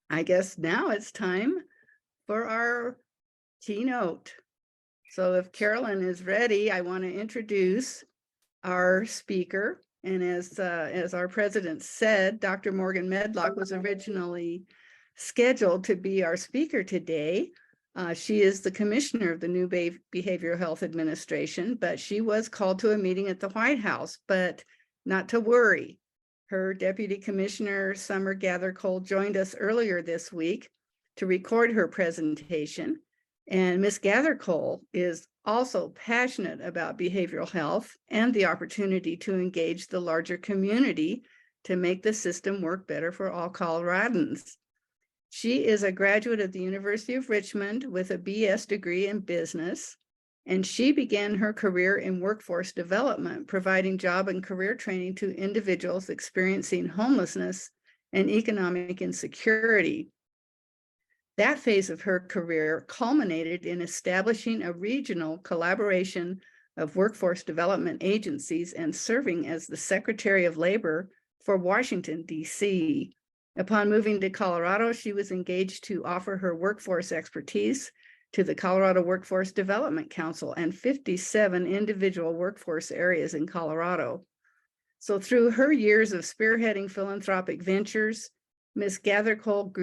I guess now it's time for our keynote. So if Carolyn is ready, I want to introduce our speaker. And as our president said, Dr. Morgan Medlock was originally scheduled to be our speaker today. She is the commissioner of the new Behavioral Health Administration, but she was called to a meeting at the White House, but not to worry. Her deputy commissioner, Summer Gathercole, joined us earlier this week to record her presentation. And Ms. Gathercole is also passionate about behavioral health and the opportunity to engage the larger community to make the system work better for all Coloradans. She is a graduate of the University of Richmond with a BS degree in business, and she began her career in workforce development, providing job and career training to individuals experiencing homelessness and economic insecurity. That phase of her career culminated in establishing a regional collaboration of workforce development agencies and serving as the Secretary of Labor for Washington, D.C. Upon moving to Colorado, she was engaged to offer her workforce expertise to the Colorado Workforce Development Council and 57 individual workforce areas in Colorado. So through her years of spearheading philanthropic ventures, Ms. Gathercole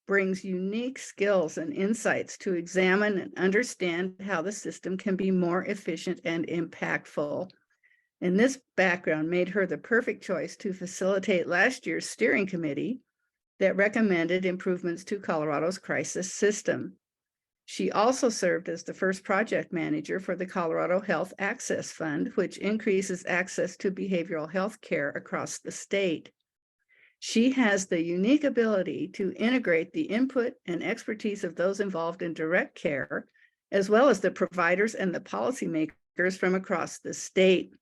brings unique skills and insights to examine and understand how the system can be more efficient and impactful. And this background made her the perfect choice to facilitate last year's steering committee that recommended improvements to Colorado's crisis system. She also served as the first project manager for the Colorado Health Access Fund, which increases access to behavioral health care across the state. She has the unique ability to integrate the input and expertise of those involved in direct care, as well as the providers and the policymakers from across the state.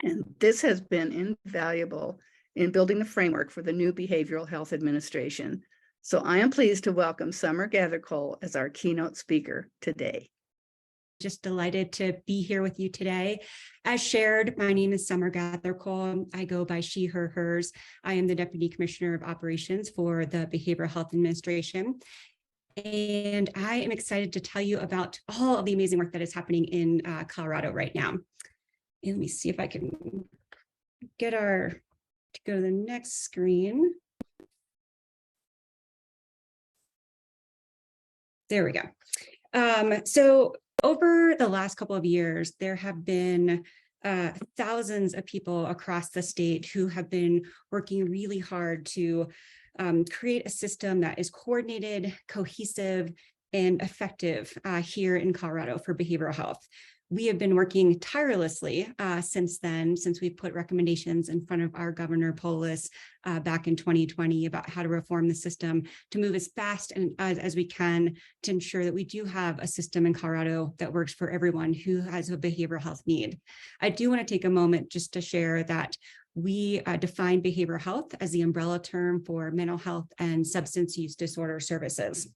And this has been invaluable in building the framework for the new Behavioral Health Administration. So I am pleased to welcome Summer Gathercole as our keynote speaker today. Just delighted to be here with you today. As shared, my name is Summer Gathercole. I go by she, her, hers. I am the Deputy Commissioner of Operations for the Behavioral Health Administration. And I am excited to tell you about all of the amazing work that is happening in Colorado right now. And let me see if I can get to go to the next screen. There we go. So over the last couple of years, there have been thousands of people across the state who have been working really hard to create a system that is coordinated, cohesive, and effective here in Colorado for behavioral health. We have been working tirelessly since then, since we put recommendations in front of our Governor Polis back in 2020 about how to reform the system to move as fast and as we can to ensure that we do have a system in Colorado that works for everyone who has a behavioral health need. I do want to take a moment just to share that we define behavioral health as the umbrella term for mental health and substance use disorder services.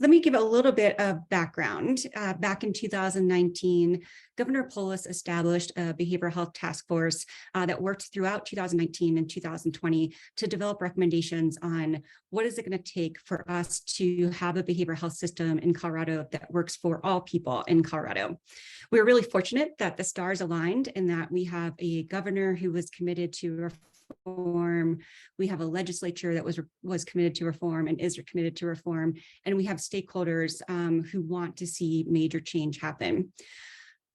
Let me give a little bit of background. Back in 2019, Governor Polis established a behavioral health task force that worked throughout 2019 and 2020 to develop recommendations on what is it going to take for us to have a behavioral health system in Colorado that works for all people in Colorado. We were really fortunate that the stars aligned and that we have a governor who was committed to reform. We have a legislature that was committed to reform and is committed to reform, and we have stakeholders who want to see major change happen.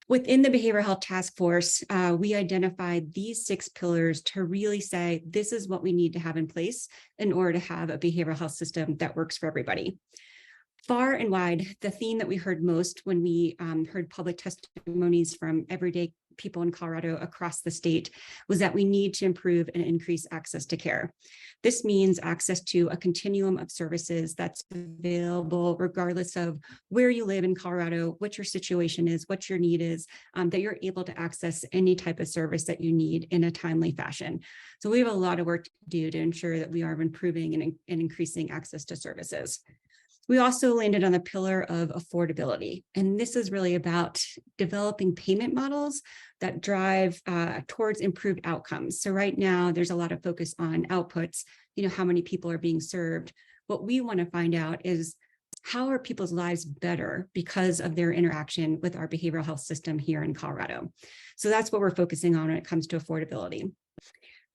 Within the Behavioral Health Task Force, we identified these 6 pillars to really say, this is what we need to have in place in order to have a behavioral health system that works for everybody. Far and wide, the theme that we heard most when we heard public testimonies from everyday people in Colorado across the state was that we need to improve and increase access to care. This means access to a continuum of services that's available regardless of where you live in Colorado, what your situation is, what your need is, that you're able to access any type of service that you need in a timely fashion. So we have a lot of work to do to ensure that we are improving and increasing access to services. We also landed on the pillar of affordability. And this is really about developing payment models that drive towards improved outcomes. So right now, there's a lot of focus on outputs, how many people are being served. What we want to find out is, how are people's lives better because of their interaction with our behavioral health system here in Colorado? So that's what we're focusing on when it comes to affordability.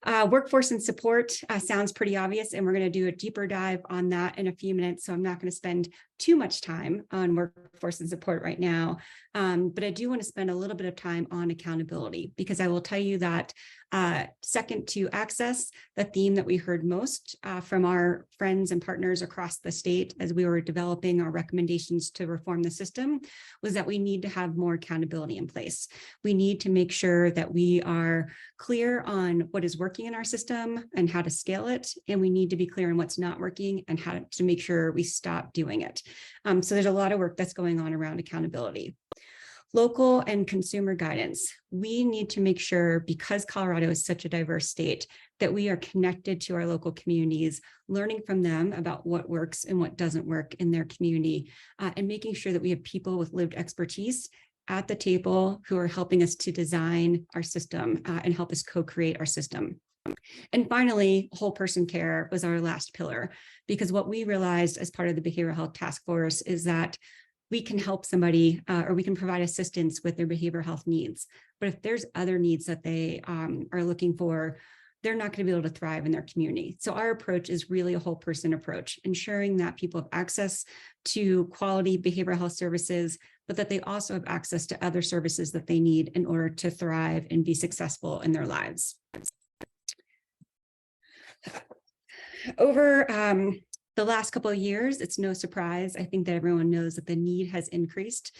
Workforce and support sounds pretty obvious, and we're going to do a deeper dive on that in a few minutes. So I'm not going to spend too much time on workforce and support right now. But I do want to spend a little bit of time on accountability, because I will tell you that second to access, the theme that we heard most from our friends and partners across the state as we were developing our recommendations to reform the system, was that we need to have more accountability in place. We need to make sure that we are clear on what is working in our system and how to scale it. And we need to be clear on what's not working and how to make sure we stop doing it. So there's a lot of work that's going on around accountability. Local and consumer guidance. We need to make sure, because Colorado is such a diverse state, that we are connected to our local communities, learning from them about what works and what doesn't work in their community, and making sure that we have people with lived expertise at the table who are helping us to design our system and help us co-create our system. And finally, whole person care was our last pillar, because what we realized as part of the Behavioral Health Task Force is that we can help somebody or we can provide assistance with their behavioral health needs. But if there's other needs that they are looking for, they're not going to be able to thrive in their community. So our approach is really a whole person approach, ensuring that people have access to quality behavioral health services, but that they also have access to other services that they need in order to thrive and be successful in their lives. Over the last couple of years, it's no surprise, I think, that everyone knows that the need has increased.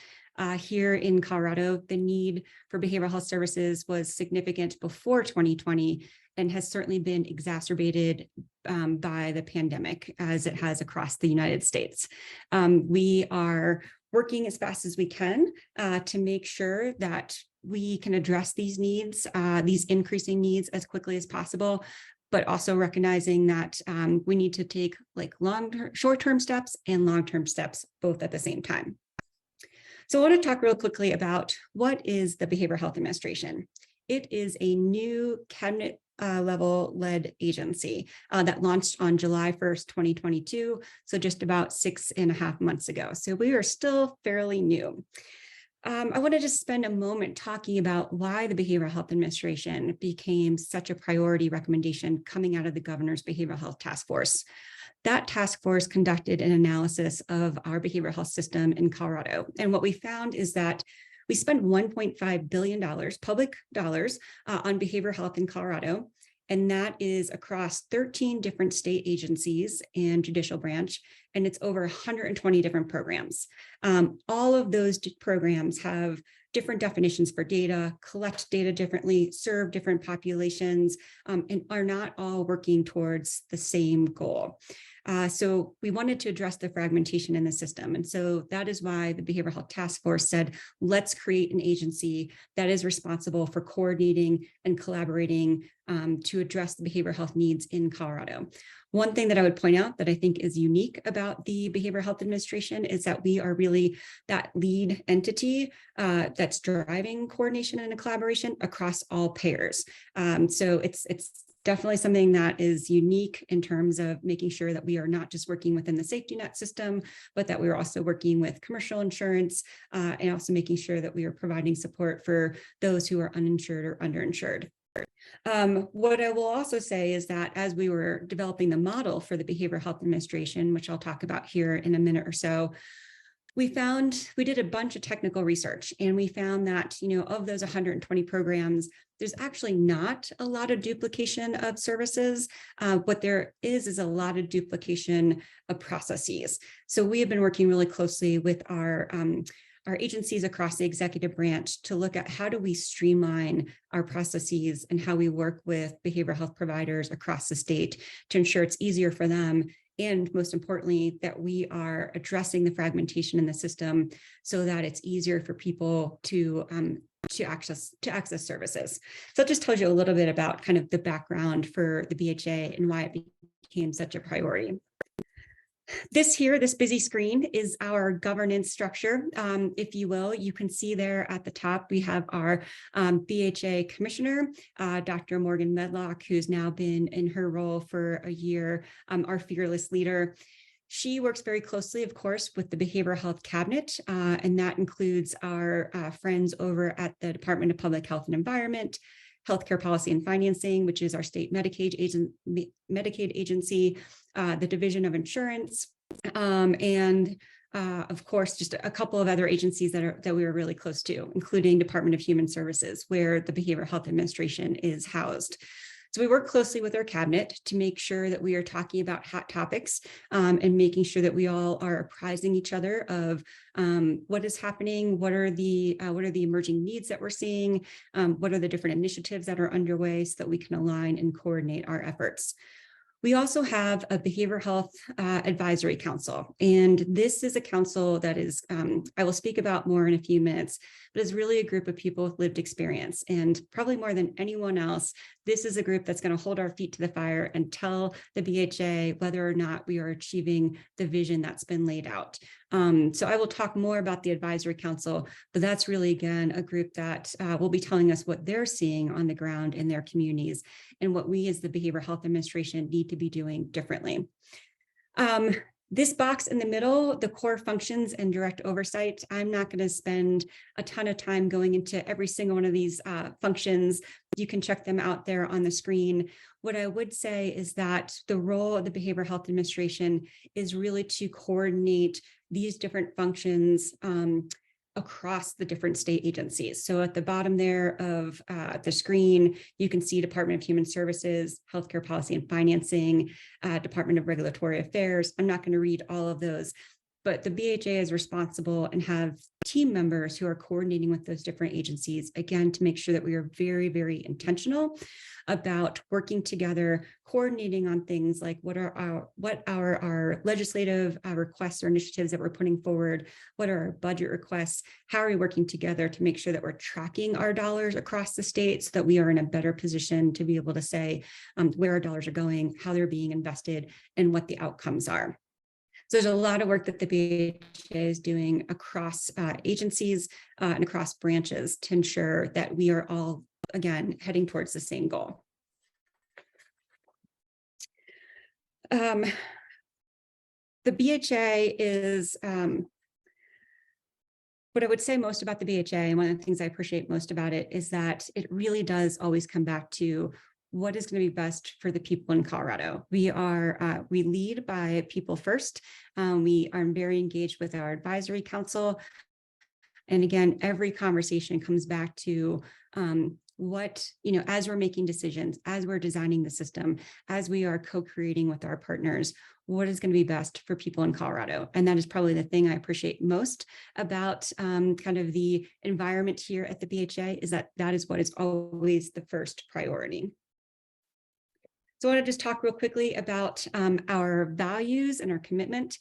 Here in Colorado, the need for behavioral health services was significant before 2020 and has certainly been exacerbated by the pandemic, as it has across the United States. We are working as fast as we can to make sure that we can address these needs, these increasing needs, as quickly as possible, but also recognizing that we need to take short-term steps and long-term steps both at the same time. So I want to talk real quickly about what is the Behavioral Health Administration. It is a new cabinet level led agency that launched on July 1st, 2022. So just about 6.5 months ago. So we are still fairly new. I want to just spend a moment talking about why the Behavioral Health Administration became such a priority recommendation coming out of the Governor's Behavioral Health Task Force. That task force conducted an analysis of our behavioral health system in Colorado. And what we found is that we spend $1.5 billion, public dollars, on behavioral health in Colorado. And that is across 13 different state agencies and judicial branch, and it's over 120 different programs. All of those programs have different definitions for data, collect data differently, serve different populations, and are not all working towards the same goal. So we wanted to address the fragmentation in the system. And so that is why the Behavioral Health Task Force said, let's create an agency that is responsible for coordinating and collaborating to address the behavioral health needs in Colorado. One thing that I would point out that I think is unique about the Behavioral Health Administration is that we are really that lead entity that's driving coordination and collaboration across all payers. So it's definitely something that is unique in terms of making sure that we are not just working within the safety net system, but that we're also working with commercial insurance and also making sure that we are providing support for those who are uninsured or underinsured. What I will also say is that as we were developing the model for the Behavioral Health Administration, which I'll talk about here in a minute or so, we did a bunch of technical research, and we found that, of those 120 programs, there's actually not a lot of duplication of services. What there is a lot of duplication of processes. So we have been working really closely with our agencies across the executive branch to look at how do we streamline our processes and how we work with behavioral health providers across the state to ensure it's easier for them. And most importantly, that we are addressing the fragmentation in the system so that it's easier for people to access services. So it just tells you a little bit about kind of the background for the BHA and why it became such a priority. This busy screen is our governance structure, if you will. You can see there at the top, we have our BHA commissioner, Dr. Morgan Medlock, who's now been in her role for a year, our fearless leader. She works very closely, of course, with the Behavioral Health Cabinet, and that includes our friends over at the Department of Public Health and Environment, Healthcare Policy and Financing, which is our state Medicaid agency, the Division of Insurance, and of course, just a couple of other agencies that we are really close to, including Department of Human Services, where the Behavioral Health Administration is housed. So we work closely with our cabinet to make sure that we are talking about hot topics and making sure that we all are apprising each other of what is happening, what are the emerging needs that we're seeing, what are the different initiatives that are underway so that we can align and coordinate our efforts. We also have a Behavioral Health Advisory Council, and this is a council that is, I will speak about more in a few minutes, but is really a group of people with lived experience. And probably more than anyone else, this is a group that's going to hold our feet to the fire and tell the BHA whether or not we are achieving the vision that's been laid out. So I will talk more about the Advisory Council, but that's really, again, a group that will be telling us what they're seeing on the ground in their communities and what we as the Behavioral Health Administration need to be doing differently. This box in the middle, the core functions and direct oversight, I'm not going to spend a ton of time going into every single one of these functions. You can check them out there on the screen. What I would say is that the role of the Behavioral Health Administration is really to coordinate these different functions across the different state agencies. So at the bottom there of the screen, you can see Department of Human Services, Healthcare Policy and Financing, Department of Regulatory Affairs. I'm not going to read all of those, but the BHA is responsible and have team members who are coordinating with those different agencies, again, to make sure that we are very, very intentional about working together, coordinating on things like what are our legislative requests or initiatives that we're putting forward, what are our budget requests, how are we working together to make sure that we're tracking our dollars across the state so that we are in a better position to be able to say where our dollars are going, how they're being invested, and what the outcomes are. So there's a lot of work that the BHA is doing across agencies and across branches to ensure that we are all, again, heading towards the same goal. The BHA is, what I would say most about the BHA, and one of the things I appreciate most about it is that it really does always come back to what is going to be best for the people in Colorado. We lead by people first. We are very engaged with our advisory council. And again, every conversation comes back to as we're making decisions, as we're designing the system, as we are co-creating with our partners, what is going to be best for people in Colorado? And that is probably the thing I appreciate most about kind of the environment here at the BHA, is that is what is always the first priority. So I want to just talk real quickly about our values and our commitment.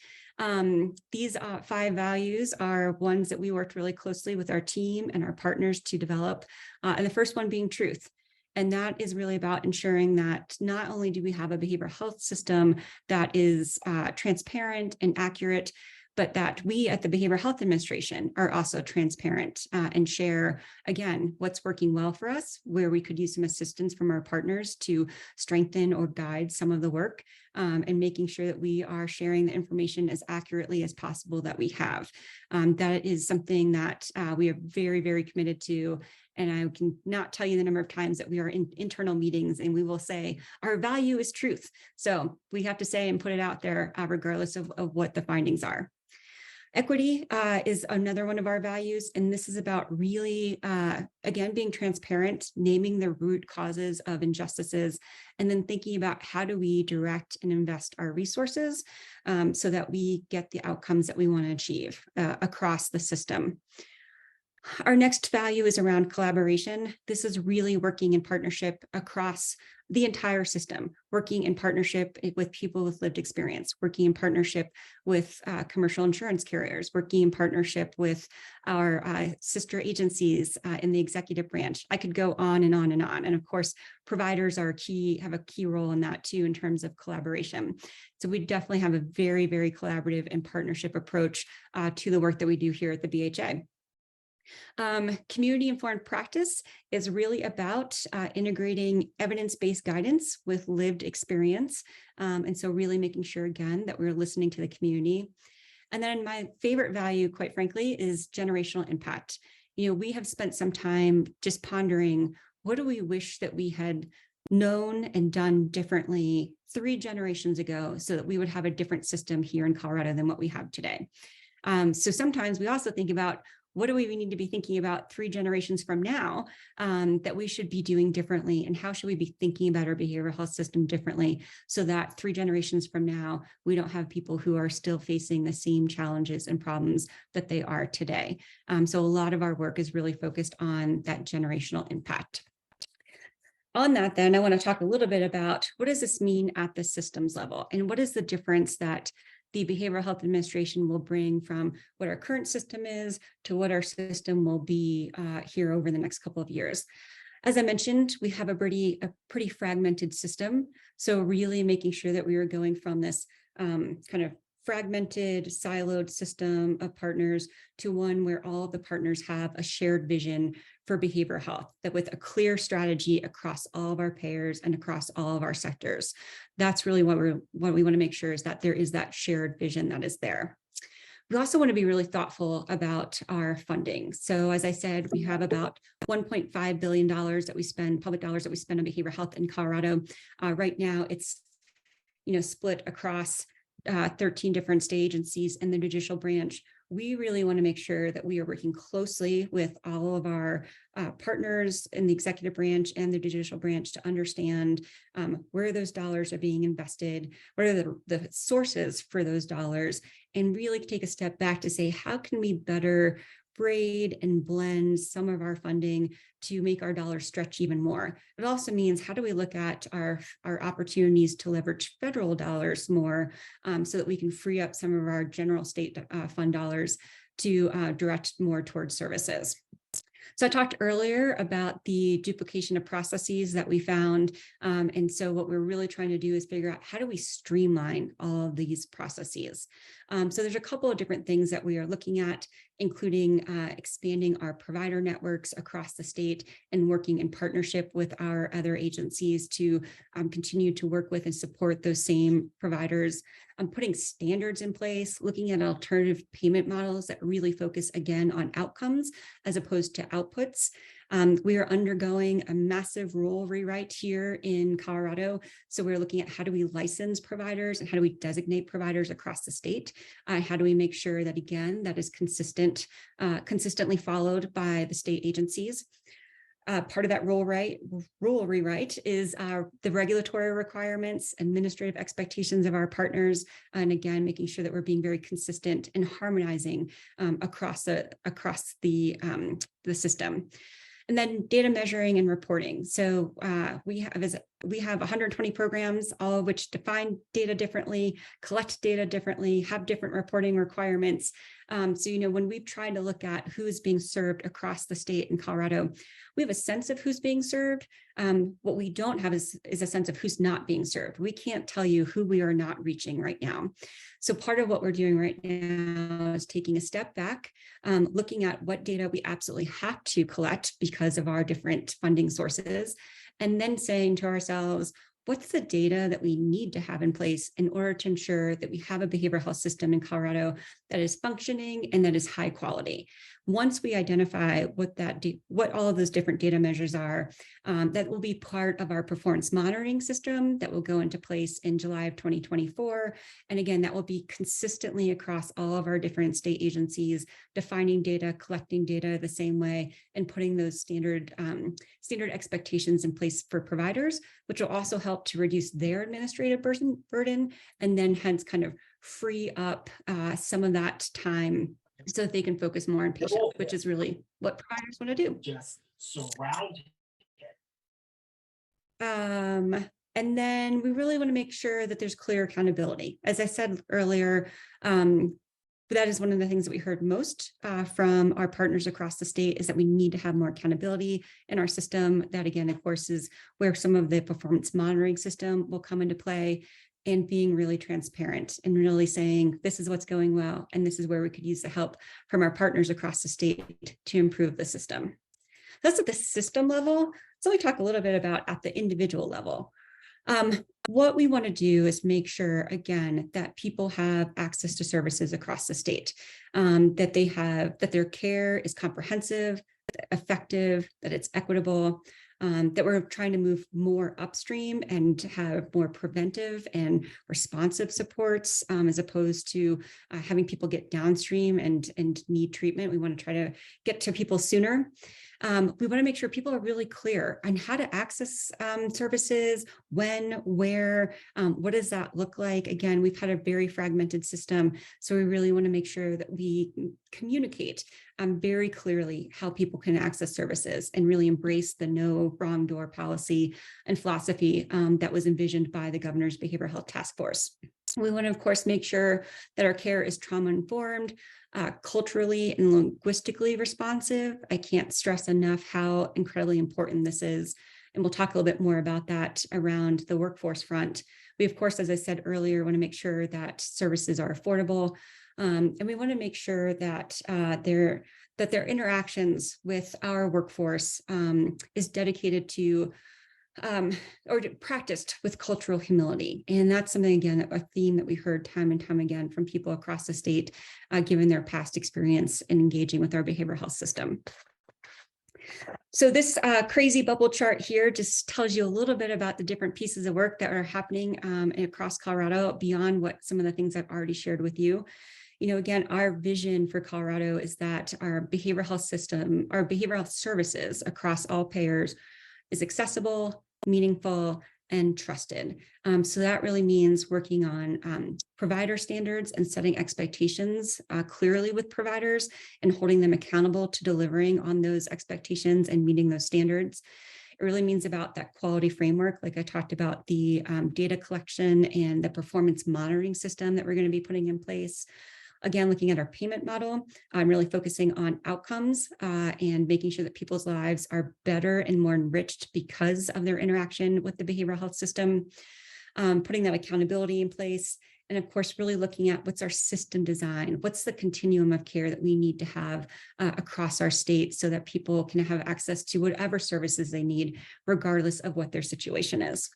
These 5 values are ones that we worked really closely with our team and our partners to develop. And the first one being truth. And that is really about ensuring that not only do we have a behavioral health system that is transparent and accurate, but that we at the Behavioral Health Administration are also transparent and share, again, what's working well for us, where we could use some assistance from our partners to strengthen or guide some of the work, and making sure that we are sharing the information as accurately as possible that we have. That is something that we are very, very committed to. And I can not tell you the number of times that we are in internal meetings and we will say, our value is truth. So we have to say and put it out there regardless of what the findings are. Equity is another one of our values, and this is about really, again, being transparent, naming the root causes of injustices, and then thinking about how do we direct and invest our resources so that we get the outcomes that we want to achieve across the system. Our next value is around collaboration. This is really working in partnership across the entire system, working in partnership with people with lived experience, working in partnership with commercial insurance carriers, working in partnership with our sister agencies in the executive branch. I could go on and on and on. And of course, providers have a key role in that too, in terms of collaboration. So we definitely have a very, very collaborative and partnership approach to the work that we do here at the BHA. Community-informed practice is really about integrating evidence-based guidance with lived experience. And so really making sure, again, that we're listening to the community. And then my favorite value, quite frankly, is generational impact. We have spent some time just pondering, what do we wish that we had known and done differently 3 generations ago so that we would have a different system here in Colorado than what we have today. So sometimes we also think about, what do we need to be thinking about 3 generations from now that we should be doing differently? And how should we be thinking about our behavioral health system differently so that 3 generations from now, we don't have people who are still facing the same challenges and problems that they are today. So a lot of our work is really focused on that generational impact. On that, then, I want to talk a little bit about what does this mean at the systems level, and what is the difference that the Behavioral Health Administration will bring from what our current system is to what our system will be here over the next couple of years. As I mentioned, we have a pretty fragmented system. So really making sure that we are going from this kind of fragmented, siloed system of partners to one where all of the partners have a shared vision for behavioral health, that with a clear strategy across all of our payers and across all of our sectors. That's really what we want to make sure is that there is that shared vision that is there. We also want to be really thoughtful about our funding. So as I said, we have about $1.5 billion that we spend, public dollars that we spend on behavioral health in Colorado. Right now, it's split across 13 different state agencies and the judicial branch. We really want to make sure that we are working closely with all of our partners in the executive branch and the judicial branch to understand where those dollars are being invested, what are the sources for those dollars, and really take a step back to say, how can we better braid and blend some of our funding to make our dollars stretch even more. It also means, how do we look at our opportunities to leverage federal dollars more so that we can free up some of our general state fund dollars to direct more towards services. So I talked earlier about the duplication of processes that we found. And so what we're really trying to do is figure out, how do we streamline all of these processes? So there's a couple of different things that we are looking at, including expanding our provider networks across the state and working in partnership with our other agencies to continue to work with and support those same providers. Putting standards in place, looking at alternative payment models that really focus again on outcomes as opposed to outputs. We are undergoing a massive rule rewrite here in Colorado. So we're looking at, how do we license providers and how do we designate providers across the state? How do we make sure that, again, that is consistently followed by the state agencies? Part of that rule rewrite is the regulatory requirements, administrative expectations of our partners, and again, making sure that we're being very consistent and harmonizing across the system. And then data measuring and reporting. So we have 120 programs, all of which define data differently, collect data differently, have different reporting requirements. So, when we've tried to look at who's being served across the state in Colorado, we have a sense of who's being served. What we don't have is a sense of who's not being served. We can't tell you who we are not reaching right now. So part of what we're doing right now is taking a step back, looking at what data we absolutely have to collect because of our different funding sources, and then saying to ourselves, what's the data that we need to have in place in order to ensure that we have a behavioral health system in Colorado that is functioning and that is high quality? Once we identify what all of those different data measures are, that will be part of our performance monitoring system that will go into place in July of 2024. And again, that will be consistently across all of our different state agencies, defining data, collecting data the same way, and putting those standard expectations in place for providers, which will also help to reduce their administrative burden, and then hence kind of free up some of that time so that they can focus more on patients, which is really what providers want to do. Just surround it. And then we really want to make sure that there's clear accountability. As I said earlier, that is one of the things that we heard most from our partners across the state, is that we need to have more accountability in our system. That, again, of course, is where some of the performance monitoring system will come into play, and being really transparent and really saying, this is what's going well, and this is where we could use the help from our partners across the state to improve the system. That's at the system level. So we talk a little bit about at the individual level. What we want to do is make sure, again, that people have access to services across the state, that their care is comprehensive, effective, that it's equitable, that we're trying to move more upstream and have more preventive and responsive supports, as opposed to having people get downstream and need treatment. We want to try to get to people sooner. We want to make sure people are really clear on how to access services, when, where, what does that look like? Again, we've had a very fragmented system, so we really want to make sure that we communicate very clearly how people can access services and really embrace the no wrong door policy and philosophy that was envisioned by the governor's behavioral health task force. We want to, of course, make sure that our care is trauma-informed, culturally and linguistically responsive. I can't stress enough how incredibly important this is. And we'll talk a little bit more about that around the workforce front. We, of course, as I said earlier, want to make sure that services are affordable. And we want to make sure that their interactions with our workforce is dedicated to or practiced with cultural humility. And that's something, again, a theme that we heard time and time again from people across the state, given their past experience in engaging with our behavioral health system. So this crazy bubble chart here just tells you a little bit about the different pieces of work that are happening across Colorado beyond what some of the things I've already shared with you. You know, again, our vision for Colorado is that our behavioral health system, our behavioral health services across all payers is accessible, meaningful, and trusted. So that really means working on provider standards and setting expectations clearly with providers and holding them accountable to delivering on those expectations and meeting those standards. It really means about that quality framework, like I talked about, the data collection and the performance monitoring system that we're going to be putting in place. Again, looking at our payment model, I'm really focusing on outcomes and making sure that people's lives are better and more enriched because of their interaction with the behavioral health system, putting that accountability in place. And of course, really looking at what's our system design, what's the continuum of care that we need to have across our state so that people can have access to whatever services they need, regardless of what their situation is.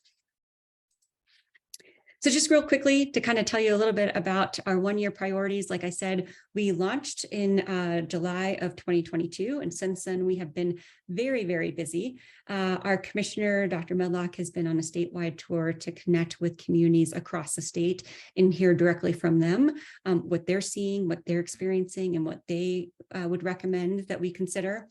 So just real quickly to kind of tell you a little bit about our one-year priorities. Like I said, we launched in July of 2022, and since then we have been very, very busy. Our commissioner, Dr. Medlock, has been on a statewide tour to connect with communities across the state and hear directly from them what they're seeing, what they're experiencing, and what they would recommend that we consider.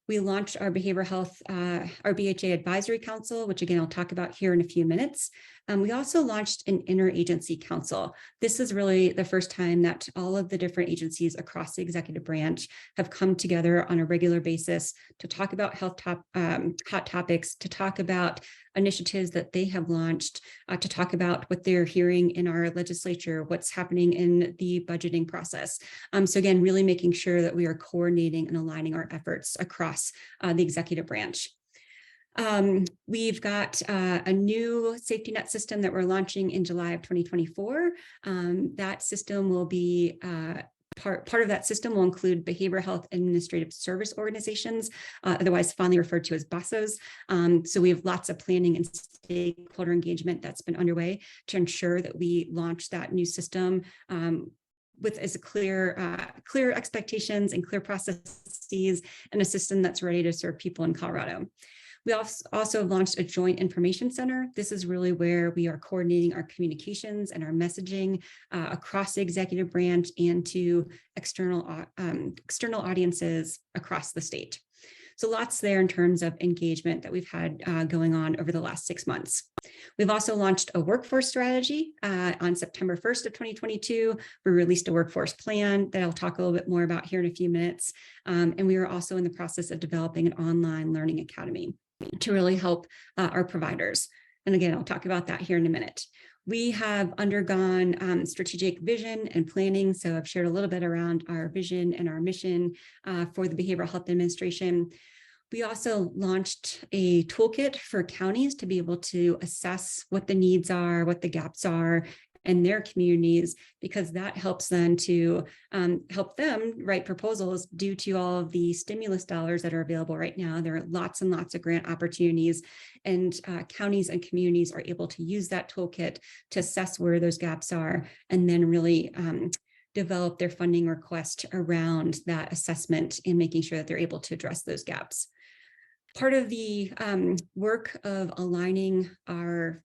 We launched our behavioral health, our BHA Advisory Council, which again, I'll talk about here in a few minutes. We also launched an interagency council. This is really the first time that all of the different agencies across the executive branch have come together on a regular basis to talk about hot topics, to talk about initiatives that they have launched, to talk about what they're hearing in our legislature, what's happening in the budgeting process. So again, really making sure that we are coordinating and aligning our efforts across the executive branch. We've got a new safety net system that we're launching in July of 2024. That system will be part of that system will include behavioral health administrative service organizations, otherwise fondly referred to as BASOs. So we have lots of planning and stakeholder engagement that's been underway to ensure that we launch that new system with as clear expectations and clear processes, and a system that's ready to serve people in Colorado. We also launched a joint information center. This is really where we are coordinating our communications and our messaging across the executive branch and to external audiences across the state. So lots there in terms of engagement that we've had going on over the last 6 months. We've also launched a workforce strategy on September 1st of 2022. We released a workforce plan that I'll talk a little bit more about here in a few minutes. And we are also in the process of developing an online learning academy. to really help our providers. And again, I'll talk about that here in a minute. We have undergone strategic vision and planning. So I've shared a little bit around our vision and our mission for the Behavioral Health Administration. We also launched a toolkit for counties to be able to assess what the needs are, what the gaps are in their communities, because that helps them to help them write proposals due to all of the stimulus dollars that are available right now. There are lots and lots of grant opportunities, and counties and communities are able to use that toolkit to assess where those gaps are, and then really develop their funding request around that assessment and making sure that they're able to address those gaps. Part of the work of aligning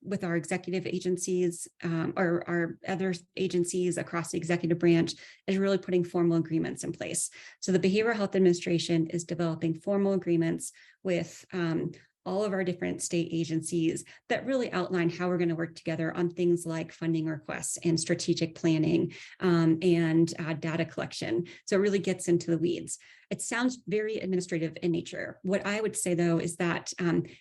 with our executive agencies or our other agencies across the executive branch is really putting formal agreements in place. So the Behavioral Health Administration is developing formal agreements with all of our different state agencies that really outline how we're going to work together on things like funding requests and strategic planning and data collection. So it really gets into the weeds. It sounds very administrative in nature. What I would say, though, is that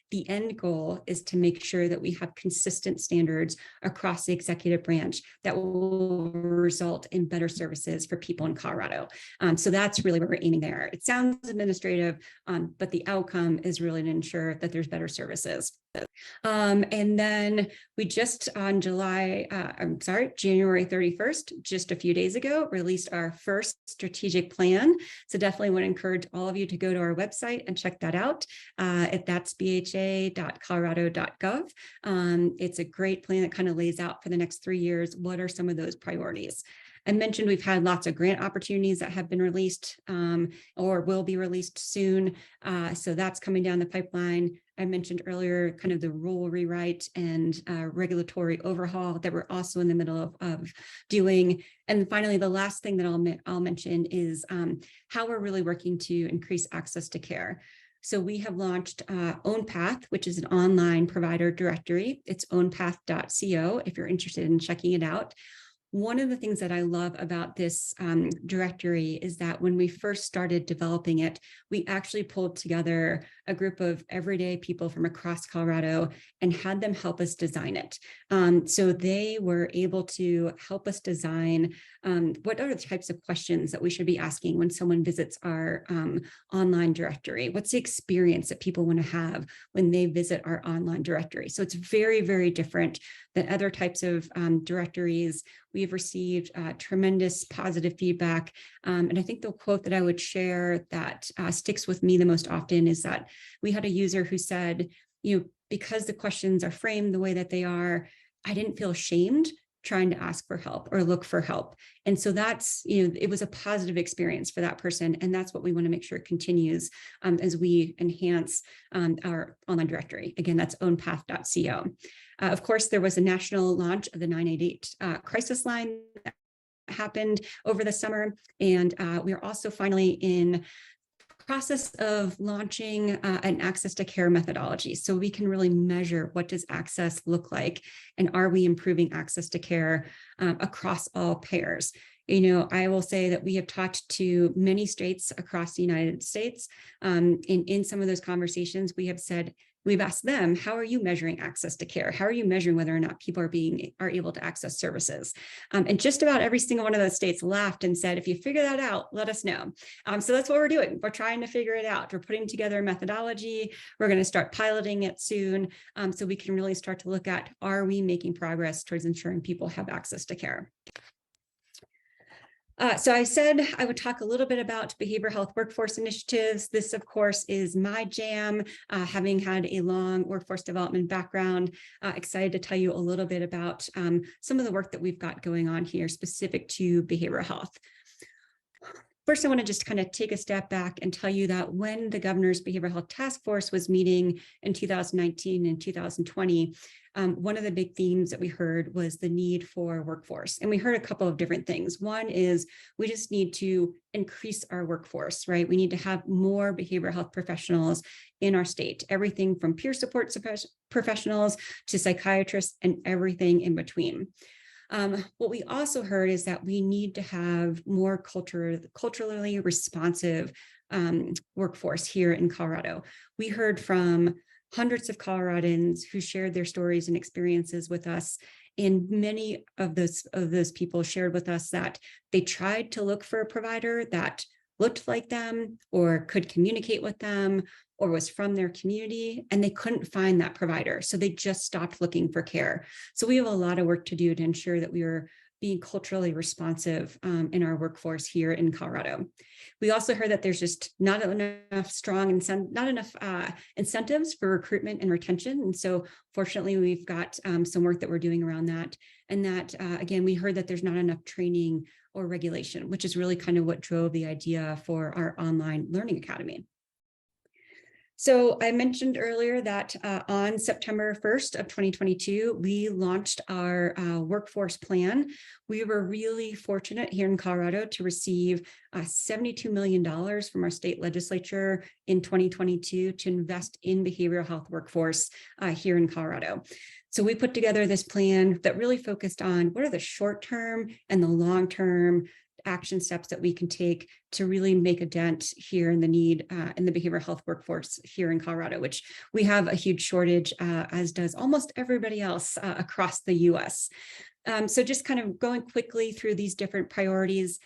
the end goal is to make sure that we have consistent standards across the executive branch that will result in better services for people in Colorado. So that's really where we're aiming there. It sounds administrative, but the outcome is really to ensure that there's better services. And then we just on January 31st, just a few days ago, released our first strategic plan. So definitely would encourage all of you to go to our website and check that out at bha.colorado.gov. It's a great plan that kind of lays out for the next 3 years, what are some of those priorities. I mentioned we've had lots of grant opportunities that have been released or will be released soon. So that's coming down the pipeline. I mentioned earlier kind of the rule rewrite and regulatory overhaul that we're also in the middle of doing. And finally, the last thing that I'll mention is how we're really working to increase access to care. So we have launched OwnPath, which is an online provider directory. It's ownpath.co if you're interested in checking it out. One of the things that I love about this directory is that when we first started developing it, we actually pulled together a group of everyday people from across Colorado and had them help us design it. So they were able to help us design what are the types of questions that we should be asking when someone visits our online directory. What's the experience that people want to have when they visit our online directory? So it's very, very different than other types of directories. We've received tremendous positive feedback. And I think the quote that I would share that sticks with me the most often is that we had a user who said, because the questions are framed the way that they are, I didn't feel ashamed trying to ask for help or look for help. And so that's, it was a positive experience for that person. And that's what we want to make sure continues as we enhance our online directory. Again, that's ownpath.co. Of course, there was a national launch of the 988 crisis line that happened over the summer. And we are also finally in process of launching an access to care methodology. So we can really measure what does access look like and are we improving access to care across all payers. I will say that we have talked to many states across the United States. In some of those conversations, we've asked them, how are you measuring access to care? How are you measuring whether or not people are able to access services? And just about every single one of those states laughed and said, if you figure that out, let us know. So that's what we're doing. We're trying to figure it out. We're putting together a methodology. We're going to start piloting it soon so we can really start to look at, are we making progress towards ensuring people have access to care? So I said I would talk a little bit about behavioral health workforce initiatives. This, of course, is my jam, having had a long workforce development background. Excited to tell you a little bit about some of the work that we've got going on here specific to behavioral health. First, I want to just kind of take a step back and tell you that when the governor's behavioral health task force was meeting in 2019 and 2020, one of the big themes that we heard was the need for workforce. And we heard a couple of different things. One is we just need to increase our workforce, right? We need to have more behavioral health professionals in our state, everything from peer support professionals to psychiatrists and everything in between. What we also heard is that we need to have more culturally responsive workforce here in Colorado. We heard from hundreds of Coloradans who shared their stories and experiences with us. And many of those people shared with us that they tried to look for a provider that looked like them or could communicate with them or was from their community, and they couldn't find that provider. So they just stopped looking for care. So we have a lot of work to do to ensure that we are being culturally responsive in our workforce here in Colorado. We also heard that there's just not enough incentives for recruitment and retention. And so fortunately, we've got some work that we're doing around that. And that, again, we heard that there's not enough training or regulation, which is really kind of what drove the idea for our online learning academy. So I mentioned earlier that on September 1st of 2022, we launched our workforce plan. We were really fortunate here in Colorado to receive $72 million from our state legislature in 2022 to invest in behavioral health workforce here in Colorado. So we put together this plan that really focused on what are the short-term and the long-term action steps that we can take to really make a dent here in the need in the behavioral health workforce here in Colorado, which we have a huge shortage, as does almost everybody else across the US. So just kind of going quickly through these different priorities.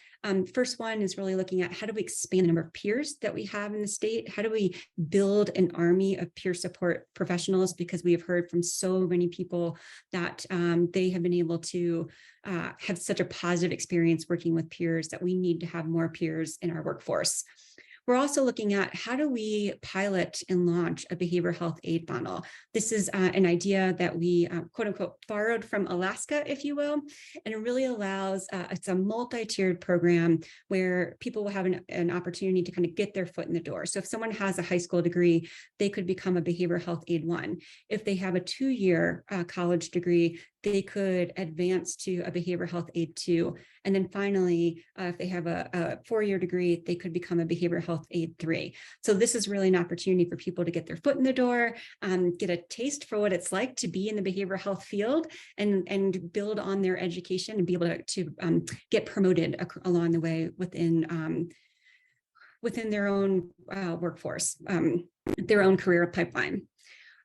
First one is really looking at how do we expand the number of peers that we have in the state? How do we build an army of peer support professionals? Because we have heard from so many people that they have been able to have such a positive experience working with peers that we need to have more peers in our workforce. We're also looking at how do we pilot and launch a behavioral health aid model. This is an idea that we quote unquote borrowed from Alaska, if you will, and it really allows, it's a multi-tiered program where people will have an opportunity to kind of get their foot in the door. So if someone has a high school degree, they could become a behavioral health aid 1. If they have a 2-year college degree, they could advance to a behavioral health aid 2. And then finally, if they have a 4-year degree, they could become a behavioral health aid 3. So this is really an opportunity for people to get their foot in the door, get a taste for what it's like to be in the behavioral health field and build on their education and be able to get promoted along the way within their own workforce, their own career pipeline.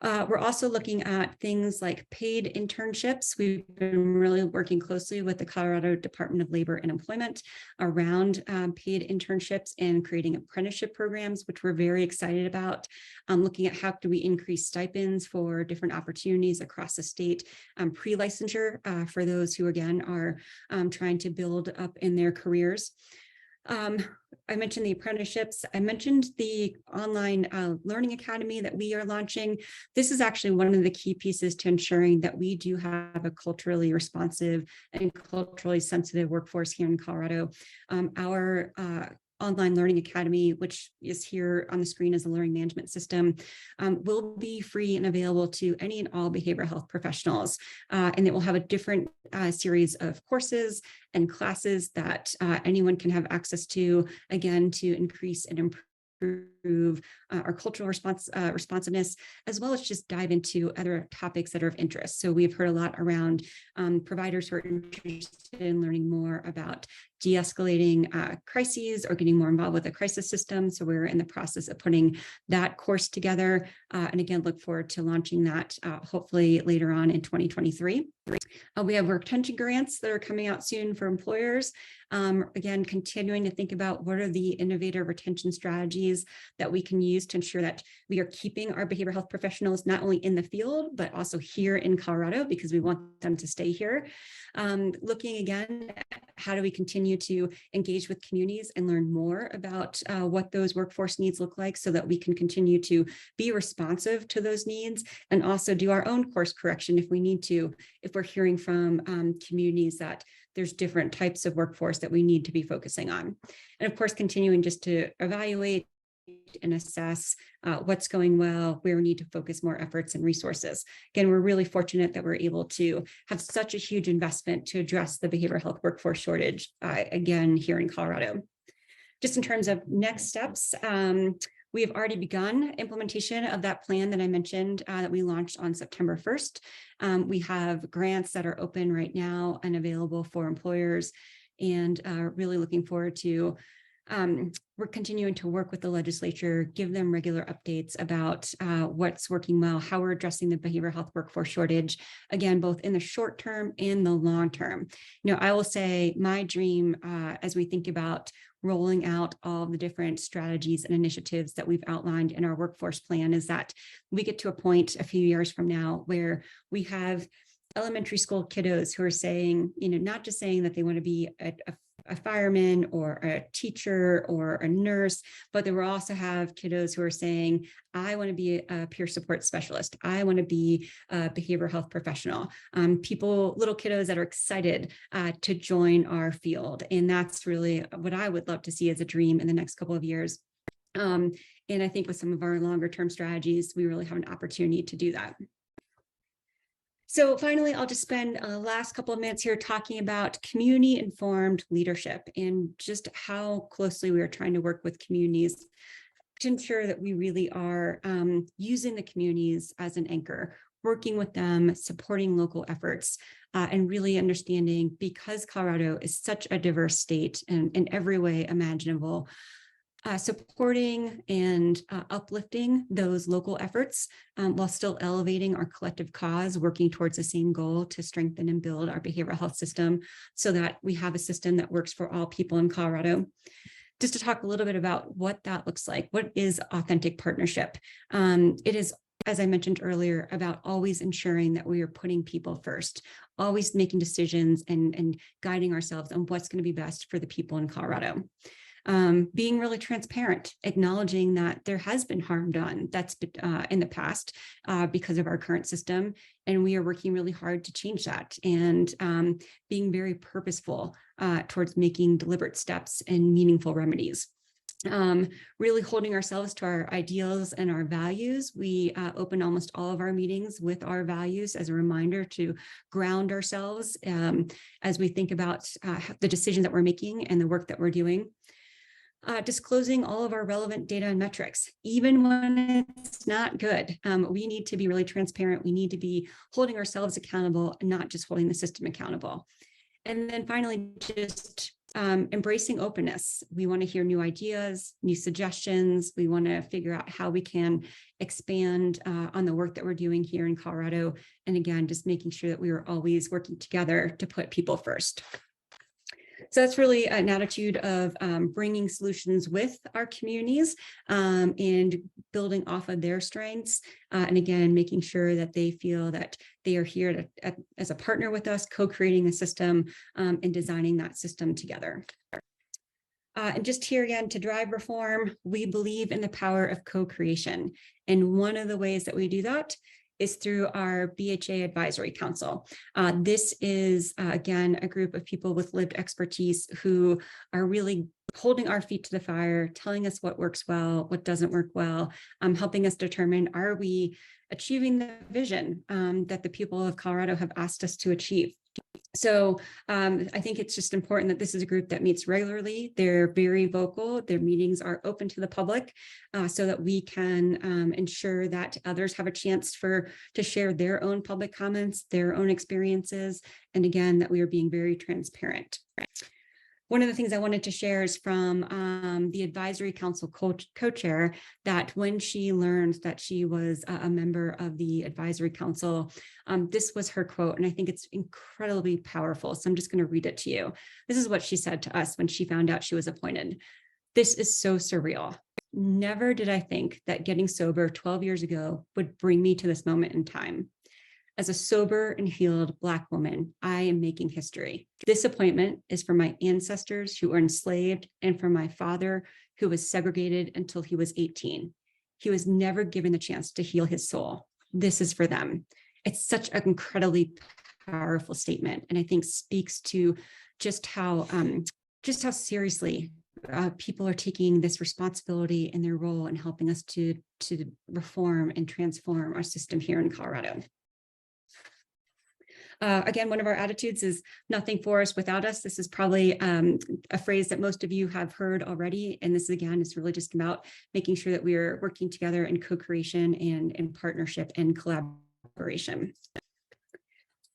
We're also looking at things like paid internships. We've been really working closely with the Colorado Department of Labor and Employment around paid internships and creating apprenticeship programs, which we're very excited about. Looking at how do we increase stipends for different opportunities across the state, pre-licensure for those who, again, are trying to build up in their careers. I mentioned the apprenticeships. I mentioned the online learning academy that we are launching. This is actually one of the key pieces to ensuring that we do have a culturally responsive and culturally sensitive workforce here in Colorado. Our online learning academy, which is here on the screen as a learning management system, will be free and available to any and all behavioral health professionals. And it will have a different series of courses and classes that anyone can have access to, again, to increase and improve our cultural responsiveness, as well as just dive into other topics that are of interest. So we've heard a lot around providers who are interested in learning more about de-escalating crises or getting more involved with the crisis system. So we're in the process of putting that course together. And again, look forward to launching that hopefully later on in 2023. We have retention grants that are coming out soon for employers. Again, continuing to think about what are the innovative retention strategies that we can use to ensure that we are keeping our behavioral health professionals not only in the field, but also here in Colorado, because we want them to stay here. Looking again, how do we continue to engage with communities and learn more about what those workforce needs look like so that we can continue to be responsive to those needs and also do our own course correction if we need to, if we're hearing from communities that there's different types of workforce that we need to be focusing on. And of course, continuing just to evaluate and assess what's going well, where we need to focus more efforts and resources. Again, we're really fortunate that we're able to have such a huge investment to address the behavioral health workforce shortage, again, here in Colorado. Just in terms of next steps, we have already begun implementation of that plan that I mentioned that we launched on September 1st. We have grants that are open right now and available for employers, and really looking forward to we're continuing to work with the legislature, give them regular updates about what's working well, how we're addressing the behavioral health workforce shortage, again, both in the short term and the long term. I will say my dream as we think about rolling out all the different strategies and initiatives that we've outlined in our workforce plan is that we get to a point a few years from now where we have elementary school kiddos who are saying, not just saying that they want to be a fireman or a teacher or a nurse, but then we also have kiddos who are saying, I want to be a peer support specialist. I want to be a behavioral health professional. Little kiddos that are excited to join our field. And that's really what I would love to see as a dream in the next couple of years. And I think with some of our longer term strategies, we really have an opportunity to do that. So finally, I'll just spend the last couple of minutes here talking about community-informed leadership and just how closely we are trying to work with communities to ensure that we really are using the communities as an anchor, working with them, supporting local efforts, and really understanding, because Colorado is such a diverse state and in every way imaginable, supporting and uplifting those local efforts while still elevating our collective cause, working towards the same goal to strengthen and build our behavioral health system so that we have a system that works for all people in Colorado. Just to talk a little bit about what that looks like. What is authentic partnership? It is, as I mentioned earlier, about always ensuring that we are putting people first, always making decisions and guiding ourselves on what's going to be best for the people in Colorado. Being really transparent, acknowledging that there has been harm done that's in the past because of our current system, and we are working really hard to change that, and being very purposeful towards making deliberate steps and meaningful remedies. Really holding ourselves to our ideals and our values. We open almost all of our meetings with our values as a reminder to ground ourselves as we think about the decisions that we're making and the work that we're doing. Disclosing all of our relevant data and metrics, even when it's not good. We need to be really transparent. We need to be holding ourselves accountable, not just holding the system accountable. And then finally, just embracing openness. We want to hear new ideas, new suggestions. We want to figure out how we can expand on the work that we're doing here in Colorado. And again, just making sure that we are always working together to put people first. So that's really an attitude of bringing solutions with our communities and building off of their strengths. And again, making sure that they feel that they are here as a partner with us, co-creating a system and designing that system together. And just here again, to drive reform, we believe in the power of co-creation. And one of the ways that we do that is through our BHA Advisory Council. This is, again, a group of people with lived expertise who are really holding our feet to the fire, telling us what works well, what doesn't work well, helping us determine, are we achieving the vision that the people of Colorado have asked us to achieve? So I think it's just important that this is a group that meets regularly. They're very vocal. Their meetings are open to the public so that we can ensure that others have a chance to share their own public comments, their own experiences, and again, that we are being very transparent. One of the things I wanted to share is from the Advisory Council co-chair, that when she learned that she was a member of the Advisory Council, this was her quote, and I think it's incredibly powerful. So I'm just going to read it to you. This is what she said to us when she found out she was appointed. "This is so surreal. Never did I think that getting sober 12 years ago would bring me to this moment in time. As a sober and healed Black woman, I am making history. This appointment is for my ancestors who were enslaved and for my father who was segregated until he was 18. He was never given the chance to heal his soul. This is for them." It's such an incredibly powerful statement, and I think speaks to just how seriously people are taking this responsibility and their role in helping us to reform and transform our system here in Colorado. Again, one of our attitudes is nothing for us without us. This is probably a phrase that most of you have heard already. And this, again, is really just about making sure that we are working together in co-creation and in partnership and collaboration.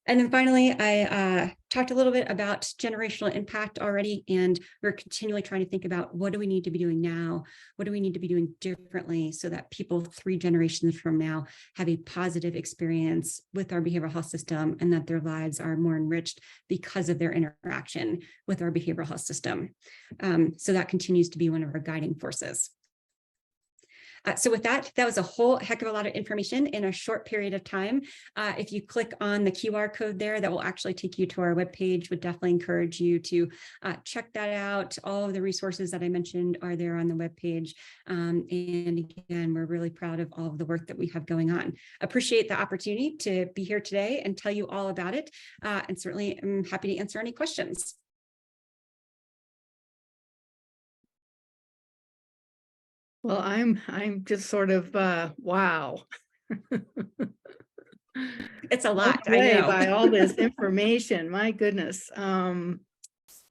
And then finally, I talked a little bit about generational impact already, and we're continually trying to think about what do we need to be doing now? What do we need to be doing differently so that people 3 generations from now have a positive experience with our behavioral health system and that their lives are more enriched because of their interaction with our behavioral health system. So that continues to be one of our guiding forces. So with that, that was a whole heck of a lot of information in a short period of time. If you click on the QR code there, that will actually take you to our webpage. Would definitely encourage you to check that out. All of the resources that I mentioned are there on the webpage. And again, we're really proud of all of the work that we have going on. Appreciate the opportunity to be here today and tell you all about it. And certainly I'm happy to answer any questions. Well, I'm just sort of wow. It's a lot, Blown I away know. by all this information, my goodness.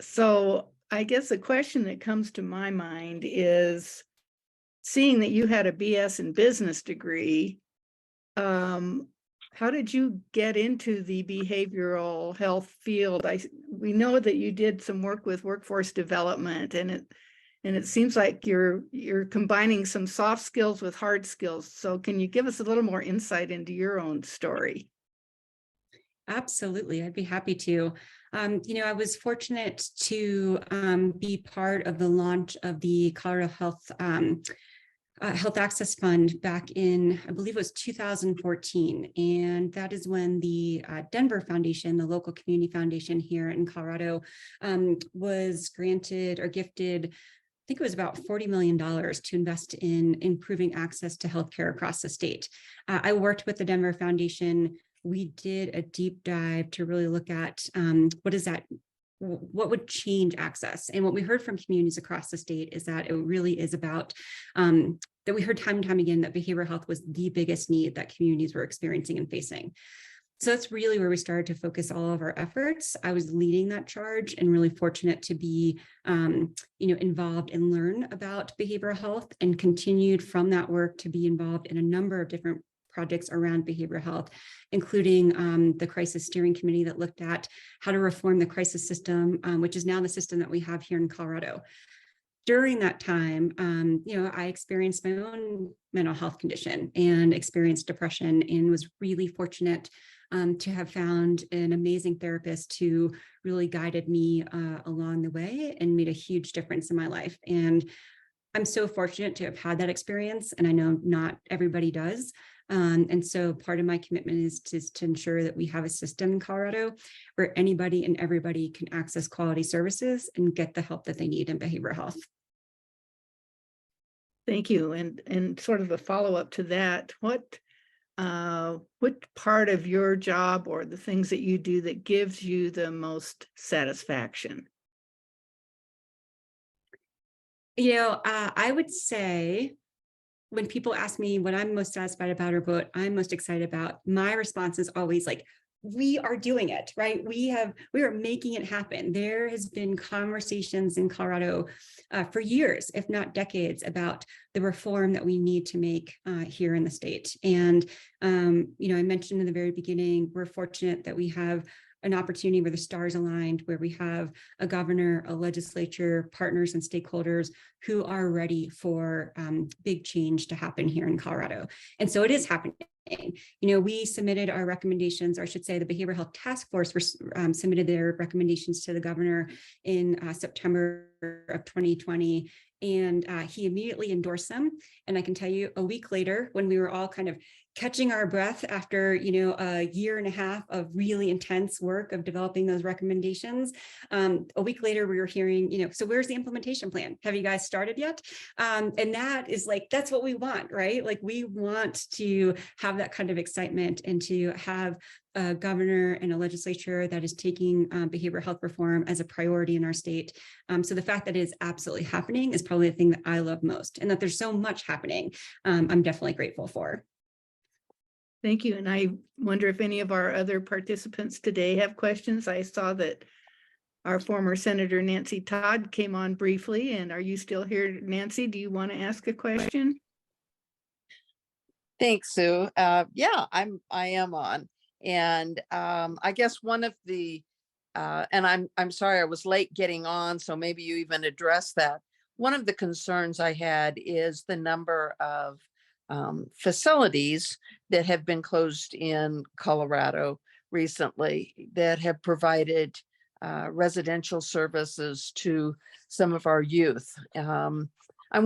So I guess the question that comes to my mind is, seeing that you had a BS in business degree, how did you get into the behavioral health field? We know that you did some work with workforce development, and it seems like you're combining some soft skills with hard skills. So can you give us a little more insight into your own story? Absolutely, I'd be happy to. I was fortunate to be part of the launch of the Colorado Health Access Fund back in, I believe it was 2014. And that is when the Denver Foundation, the local community foundation here in Colorado, was granted or gifted, I think it was about $40 million to invest in improving access to healthcare across the state. I worked with the Denver Foundation. We did a deep dive to really look at what would change access. And what we heard from communities across the state is that it really is about that we heard time and time again that behavioral health was the biggest need that communities were experiencing and facing. So that's really where we started to focus all of our efforts. I was leading that charge and really fortunate to be involved and learn about behavioral health, and continued from that work to be involved in a number of different projects around behavioral health, including the crisis steering committee that looked at how to reform the crisis system, which is now the system that we have here in Colorado. During that time, I experienced my own mental health condition and experienced depression, and was really fortunate to have found an amazing therapist who really guided me along the way and made a huge difference in my life. And I'm so fortunate to have had that experience, and I know not everybody does. And so part of my commitment is to ensure that we have a system in Colorado where anybody and everybody can access quality services and get the help that they need in behavioral health. Thank you. And sort of a follow-up to that, what part of your job or the things that you do that gives you the most satisfaction? I would say, when people ask me what I'm most satisfied about or what I'm most excited about, my response is always like, we are doing it, right? We are making it happen. There has been conversations in Colorado for years, if not decades, about the reform that we need to make here in the state. And, I mentioned in the very beginning, we're fortunate that we have an opportunity where the stars aligned, where we have a governor, a legislature, partners, and stakeholders who are ready for big change to happen here in Colorado. And so it is happening. We submitted our recommendations, or I should say the Behavioral Health Task Force submitted their recommendations to the governor in September of 2020. And he immediately endorsed them. And I can tell you, a week later, when we were all kind of catching our breath after, a year and a half of really intense work of developing those recommendations, a week later, we were hearing, so where's the implementation plan? Have you guys started yet? And that is that's what we want, right? We want to have that kind of excitement and to have a governor and a legislature that is taking behavioral health reform as a priority in our state. So the fact that it is absolutely happening is probably the thing that I love most, and that there's so much happening, I'm definitely grateful for. Thank you. And I wonder if any of our other participants today have questions. I saw that our former Senator Nancy Todd came on briefly. And are you still here, Nancy? Do you want to ask a question? Thanks, Sue. Yeah, I am on. And I guess one of the and I'm sorry I was late getting on, so maybe you even addressed that. One of the concerns I had is the number of facilities that have been closed in Colorado recently that have provided residential services to some of our youth. I'm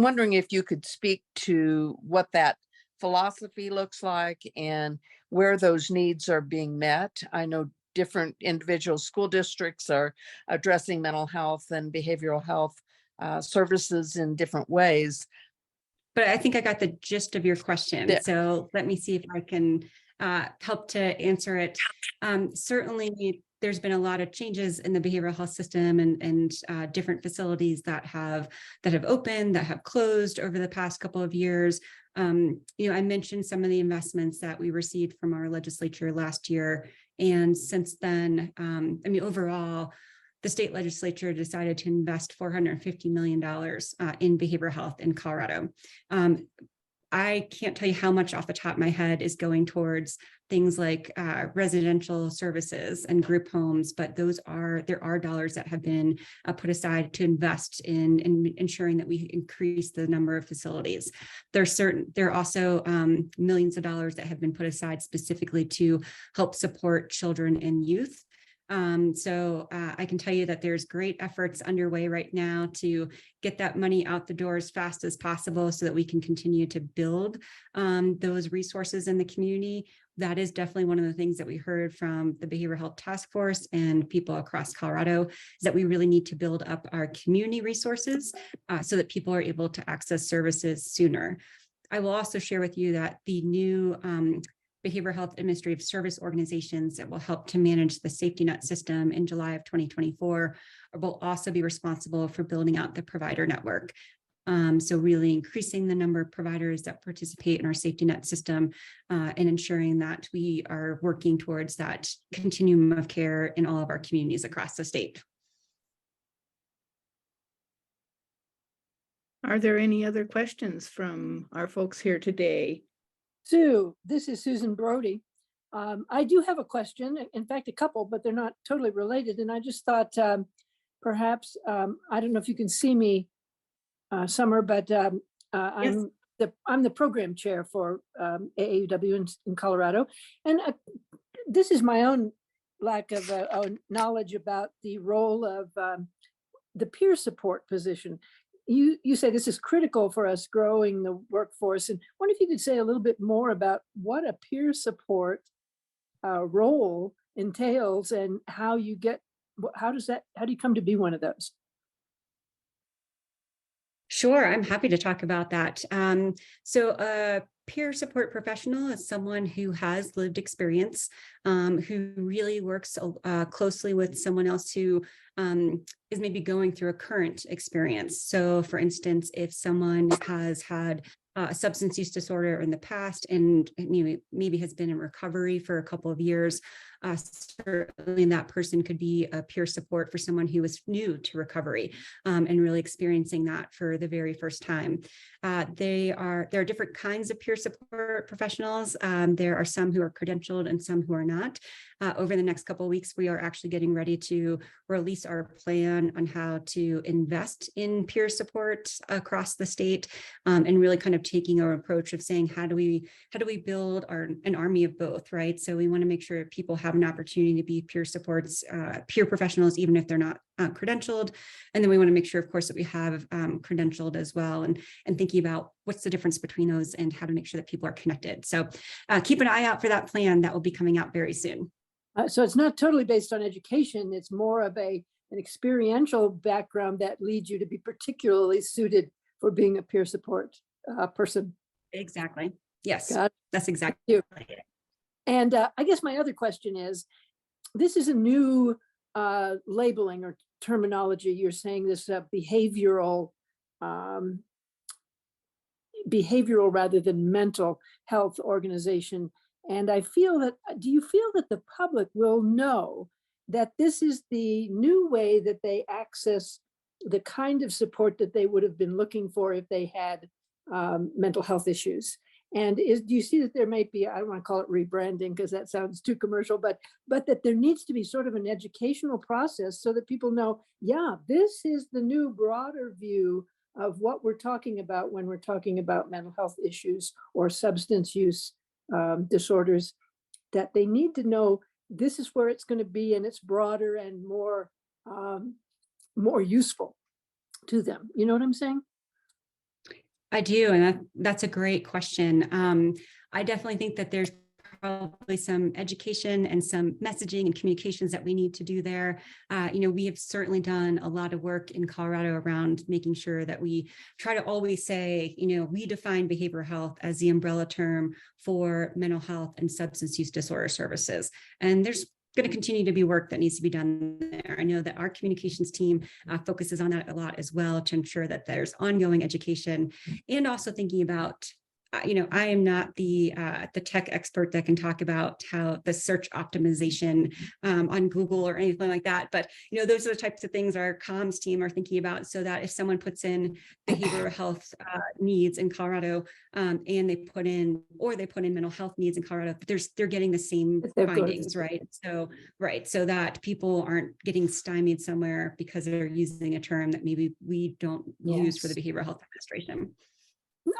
wondering if you could speak to what that philosophy looks like and where those needs are being met. I know different individual school districts are addressing mental health and behavioral health services in different ways. But I think I got the gist of your question. Yeah. So let me see if I can help to answer it. Certainly, there's been a lot of changes in the behavioral health system and different facilities that have opened, that have closed over the past couple of years. I mentioned some of the investments that we received from our legislature last year. And since then, overall, the state legislature decided to invest $450 million in behavioral health in Colorado. I can't tell you how much off the top of my head is going towards things like residential services and group homes, but there are dollars that have been put aside to invest in ensuring that we increase the number of facilities. There are also millions of dollars that have been put aside specifically to help support children and youth. So I can tell you that there's great efforts underway right now to get that money out the door as fast as possible so that we can continue to build those resources in the community. That is definitely one of the things that we heard from the Behavioral Health Task Force and people across Colorado, is that we really need to build up our community resources so that people are able to access services sooner. I will also share with you that the new behavioral health administrative service organizations that will help to manage the safety net system in July of 2024 will also be responsible for building out the provider network. So really increasing the number of providers that participate in our safety net system and ensuring that we are working towards that continuum of care in all of our communities across the state. Are there any other questions from our folks here today? Sue, this is Susan Brody. I do have a question, in fact, a couple, but they're not totally related. And I just thought perhaps, I don't know if you can see me, Summer, but Yes. I'm the program chair for AAUW in Colorado. And this is my own lack of knowledge about the role of the peer support position. You say this is critical for us growing the workforce, and I wonder if you could say a little bit more about what a peer support role entails and how you come to be one of those? Sure, I'm happy to talk about that. So a peer support professional is someone who has lived experience, who really works closely with someone else who is maybe going through a current experience. So for instance, if someone has had a substance use disorder in the past and maybe has been in recovery for a couple of years, certainly that person could be a peer support for someone who is new to recovery and really experiencing that for the very first time. There are different kinds of peer support professionals. There are some who are credentialed and some who are not. Over the next couple of weeks, we are actually getting ready to release our plan on how to invest in peer support across the state, and really kind of taking our approach of saying, how do we build an army of both, right? So we want to make sure people have an opportunity to be peer supports, peer professionals, even if they're not credentialed. And then we want to make sure, of course, that we have credentialed as well, and thinking about what's the difference between those and how to make sure that people are connected. So keep an eye out for that plan that will be coming out very soon. So it's not totally based on education. It's more of an experiential background that leads you to be particularly suited for being a peer support person. Exactly. Yes, that's exactly it. it. And I guess my other question is, this is a new labeling or terminology. You're saying this behavioral rather than mental health organization. And I feel that, do you feel that the public will know that this is the new way that they access the kind of support that they would have been looking for if they had mental health issues? And do you see that there might be, I don't want to call it rebranding because that sounds too commercial, but that there needs to be sort of an educational process so that people know, yeah, this is the new broader view of what we're talking about when we're talking about mental health issues or substance use disorders, that they need to know this is where it's going to be, and it's broader and more useful to them. You know what I'm saying? I do, and that's a great question. I definitely think that there's probably some education and some messaging and communications that we need to do there. We have certainly done a lot of work in Colorado around making sure that we try to always say, we define behavioral health as the umbrella term for mental health and substance use disorder services. And there's going to continue to be work that needs to be done there. I know that our communications team focuses on that a lot as well to ensure that there's ongoing education, and also thinking about, I am not the tech expert that can talk about how the search optimization on Google or anything like that. But, those are the types of things our comms team are thinking about, so that if someone puts in behavioral health needs in Colorado and they put in mental health needs in Colorado, they're getting the same findings, right? So that people aren't getting stymied somewhere because they're using a term that maybe we don't use for the Behavioral Health Administration.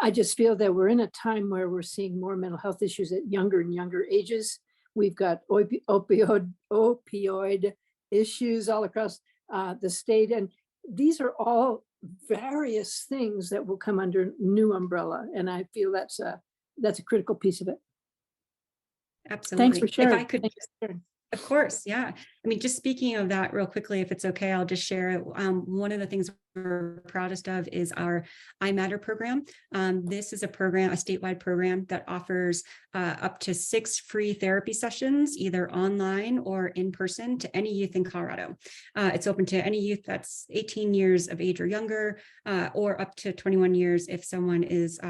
I just feel that we're in a time where we're seeing more mental health issues at younger and younger ages. We've got opioid issues all across the state. And these are all various things that will come under new umbrella. And I feel that's a critical piece of it. Absolutely. Thanks for sharing. If I could, of course, yeah. I mean, just speaking of that real quickly, if it's okay, I'll just share one of the things we're proudest of is our I Matter program. This is a statewide program that offers up to 6 free therapy sessions, either online or in person, to any youth in Colorado. It's open to any youth that's 18 years of age or younger, or up to 21 years if someone is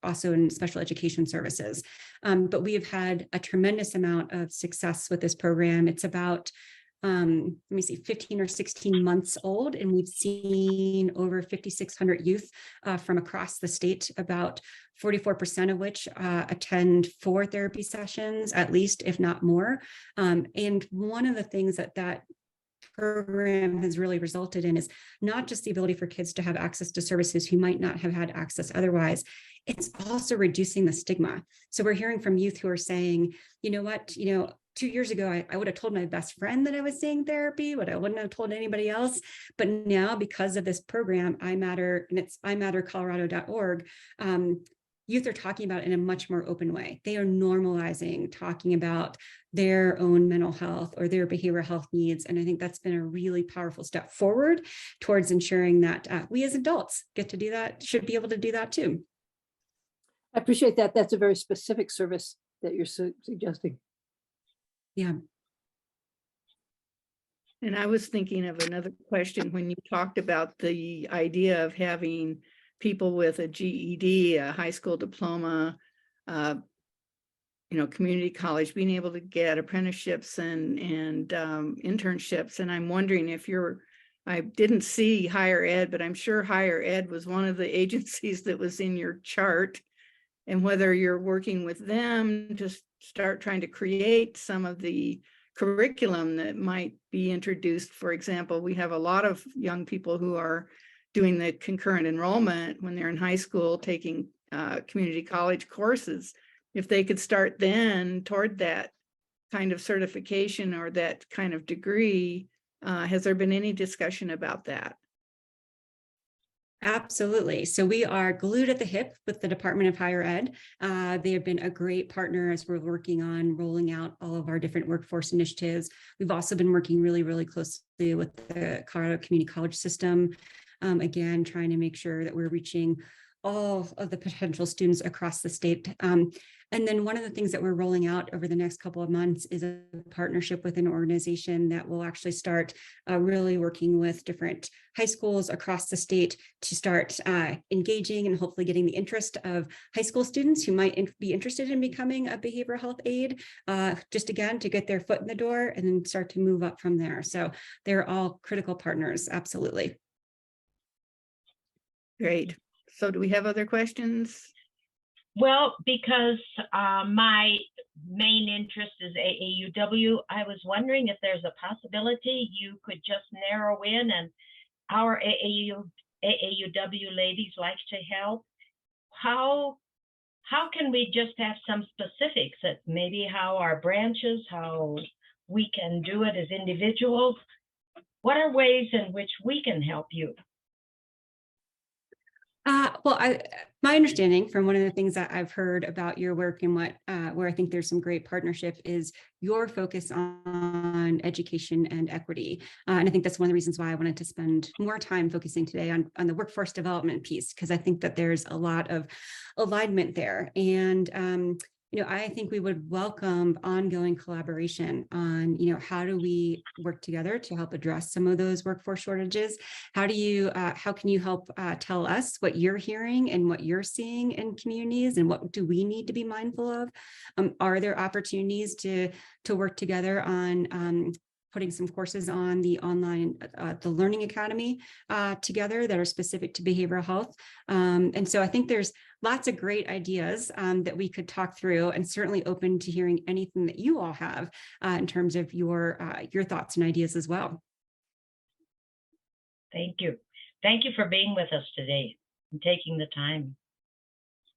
also in special education services. But we have had a tremendous amount of success with this program. It's about 15 or 16 months old, and we've seen over 5,600 youth from across the state, about 44% of which attend 4 therapy sessions, at least, if not more. And one of the things that program has really resulted in is not just the ability for kids to have access to services who might not have had access otherwise, it's also reducing the stigma. So we're hearing from youth who are saying, 2 years ago, I would have told my best friend that I was seeing therapy, but I wouldn't have told anybody else. But now, because of this program, I Matter, and it's imattercolorado.org, youth are talking about it in a much more open way. They are normalizing talking about their own mental health or their behavioral health needs. And I think that's been a really powerful step forward towards ensuring that we as adults get to do that, should be able to do that too. I appreciate that. That's a very specific service that you're suggesting. Yeah. And I was thinking of another question when you talked about the idea of having people with a GED, a high school diploma, community college, being able to get apprenticeships and internships. And I'm wondering if I didn't see higher ed, but I'm sure higher ed was one of the agencies that was in your chart, and whether you're working with them to start trying to create some of the curriculum that might be introduced. For example, we have a lot of young people who are doing the concurrent enrollment when they're in high school, taking community college courses. If they could start then toward that kind of certification or that kind of degree, has there been any discussion about that? Absolutely. So we are glued at the hip with the Department of Higher Ed. They have been a great partner as we're working on rolling out all of our different workforce initiatives. We've also been working really, really closely with the Colorado Community College system. Again, trying to make sure that we're reaching all of the potential students across the state. And then one of the things that we're rolling out over the next couple of months is a partnership with an organization that will actually start really working with different high schools across the state to start engaging and hopefully getting the interest of high school students who might be interested in becoming a behavioral health aide, just again, to get their foot in the door and then start to move up from there. So they're all critical partners, absolutely. Great. So do we have other questions? Well, because my main interest is AAUW, I was wondering if there's a possibility you could just narrow in, and our AAUW ladies like to help. How can we just have some specifics that maybe how our branches, how we can do it as individuals? What are ways in which we can help you? Well, my understanding from one of the things that I've heard about your work and where I think there's some great partnership is your focus on education and equity. And I think that's one of the reasons why I wanted to spend more time focusing today on the workforce development piece, because I think that there's a lot of alignment there. And I think we would welcome ongoing collaboration on, how do we work together to help address some of those workforce shortages? How can you help tell us what you're hearing and what you're seeing in communities, and what do we need to be mindful of? Are there opportunities to work together on putting some courses on the online, the Learning Academy together that are specific to behavioral health? And so I think there's lots of great ideas that we could talk through, and certainly open to hearing anything that you all have in terms of your thoughts and ideas as well. Thank you. Thank you for being with us today and taking the time.